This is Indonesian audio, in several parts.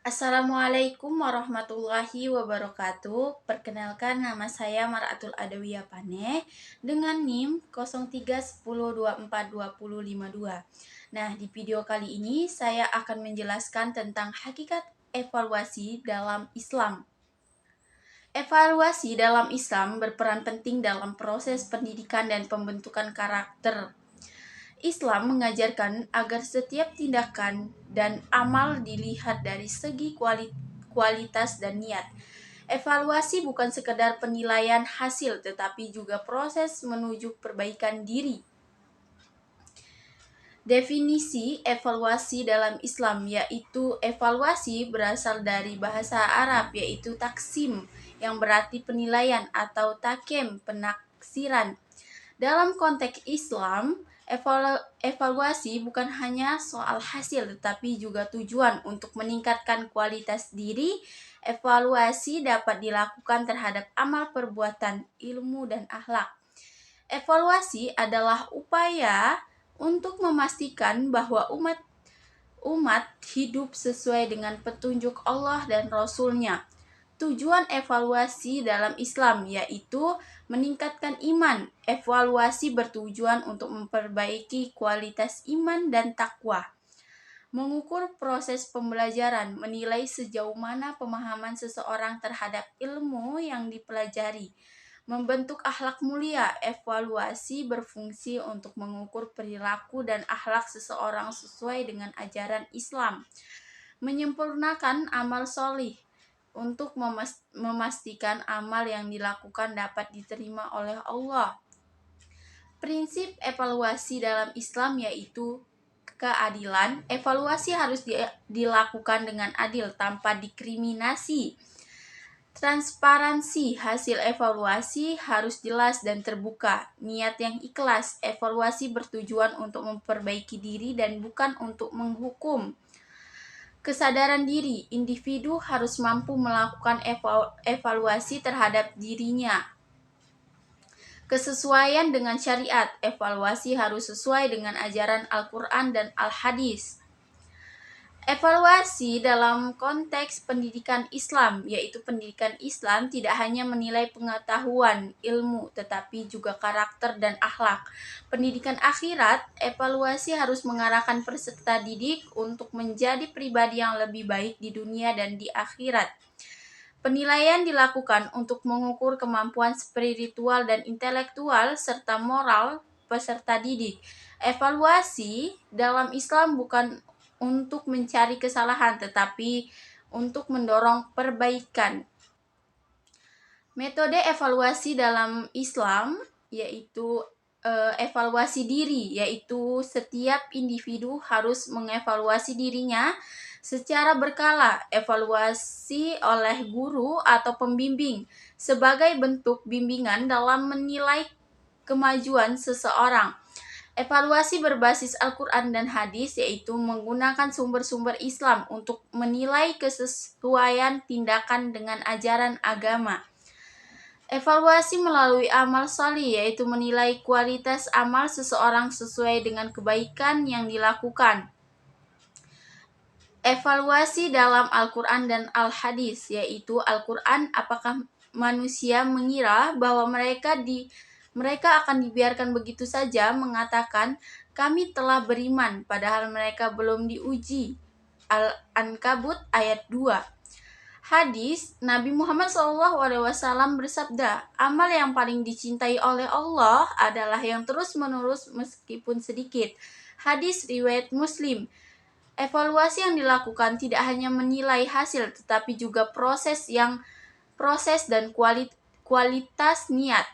Assalamualaikum warahmatullahi wabarakatuh. Perkenalkan, nama saya Maratul Adawiyah Paneh dengan NIM 0310242052. Nah, di video kali ini saya akan menjelaskan tentang hakikat evaluasi dalam Islam. Evaluasi dalam Islam berperan penting dalam proses pendidikan dan pembentukan karakter. Islam mengajarkan agar setiap tindakan dan amal dilihat dari segi kualitas dan niat. Evaluasi bukan sekedar penilaian hasil, tetapi juga proses menuju perbaikan diri. Definisi evaluasi dalam Islam yaitu evaluasi berasal dari bahasa Arab yaitu taksim yang berarti penilaian atau takem penaksiran. Dalam konteks Islam, evaluasi bukan hanya soal hasil tetapi juga tujuan untuk meningkatkan kualitas diri. Evaluasi dapat dilakukan terhadap amal perbuatan, ilmu, dan akhlak. Evaluasi adalah upaya untuk memastikan bahwa umat hidup sesuai dengan petunjuk Allah dan Rasul-Nya. Tujuan evaluasi dalam Islam yaitu meningkatkan iman. Evaluasi bertujuan untuk memperbaiki kualitas iman dan takwa. Mengukur proses pembelajaran, menilai sejauh mana pemahaman seseorang terhadap ilmu yang dipelajari. Membentuk akhlak mulia. Evaluasi berfungsi untuk mengukur perilaku dan akhlak seseorang sesuai dengan ajaran Islam. Menyempurnakan amal solih untuk memastikan amal yang dilakukan dapat diterima oleh Allah. Prinsip evaluasi dalam Islam yaitu keadilan. Evaluasi harus dilakukan dengan adil tanpa diskriminasi. Transparansi hasil evaluasi harus jelas dan terbuka. Niat yang ikhlas. Evaluasi bertujuan untuk memperbaiki diri dan bukan untuk menghukum. Kesadaran diri. Individu harus mampu melakukan evaluasi terhadap dirinya. Kesesuaian dengan syariat. Evaluasi harus sesuai dengan ajaran Al-Quran dan Al-Hadis. Evaluasi dalam konteks pendidikan Islam, yaitu pendidikan Islam tidak hanya menilai pengetahuan, ilmu, tetapi juga karakter dan akhlak. Pendidikan akhirat, evaluasi harus mengarahkan peserta didik untuk menjadi pribadi yang lebih baik di dunia dan di akhirat. Penilaian dilakukan untuk mengukur kemampuan spiritual dan intelektual serta moral peserta didik. Evaluasi dalam Islam bukan untuk mencari kesalahan tetapi untuk mendorong perbaikan. Metode evaluasi dalam Islam yaitu evaluasi diri, yaitu setiap individu harus mengevaluasi dirinya secara berkala. Evaluasi oleh guru atau pembimbing sebagai bentuk bimbingan dalam menilai kemajuan seseorang. Evaluasi berbasis Al-Quran dan Hadis yaitu menggunakan sumber-sumber Islam untuk menilai kesesuaian tindakan dengan ajaran agama. Evaluasi melalui amal sholih yaitu menilai kualitas amal seseorang sesuai dengan kebaikan yang dilakukan. Evaluasi dalam Al-Quran dan Al-Hadis yaitu Al-Quran, apakah manusia mengira bahwa mereka akan dibiarkan begitu saja, mengatakan kami telah beriman padahal mereka belum diuji. Al-Ankabut ayat 2. Hadis, Nabi Muhammad SAW bersabda, amal yang paling dicintai oleh Allah adalah yang terus-menerus meskipun sedikit. Hadis riwayat Muslim. Evaluasi yang dilakukan tidak hanya menilai hasil tetapi juga proses dan kualitas niat.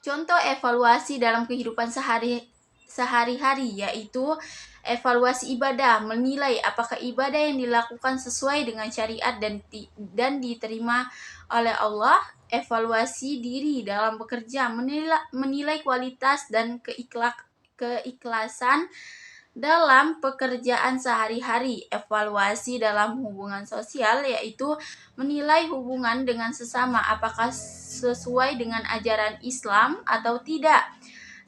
Contoh evaluasi dalam kehidupan sehari-hari yaitu evaluasi ibadah, menilai apakah ibadah yang dilakukan sesuai dengan syariat dan diterima oleh Allah. Evaluasi diri dalam bekerja, menilai kualitas dan keikhlasan dalam pekerjaan sehari-hari. Evaluasi dalam hubungan sosial yaitu menilai hubungan dengan sesama apakah sesuai dengan ajaran Islam atau tidak.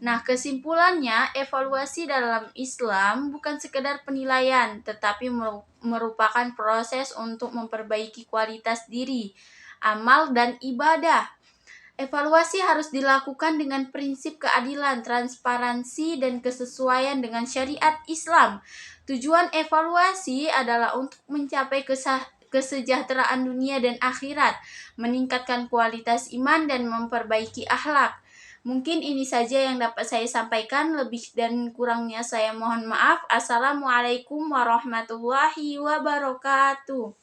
Nah, kesimpulannya, evaluasi dalam Islam bukan sekedar penilaian, tetapi merupakan proses untuk memperbaiki kualitas diri, amal, dan ibadah. Evaluasi harus dilakukan dengan prinsip keadilan, transparansi, dan kesesuaian dengan syariat Islam. Tujuan evaluasi adalah untuk mencapai kesejahteraan dunia dan akhirat, meningkatkan kualitas iman, dan memperbaiki akhlak. Mungkin ini saja yang dapat saya sampaikan, lebih dan kurangnya saya mohon maaf. Assalamualaikum warahmatullahi wabarakatuh.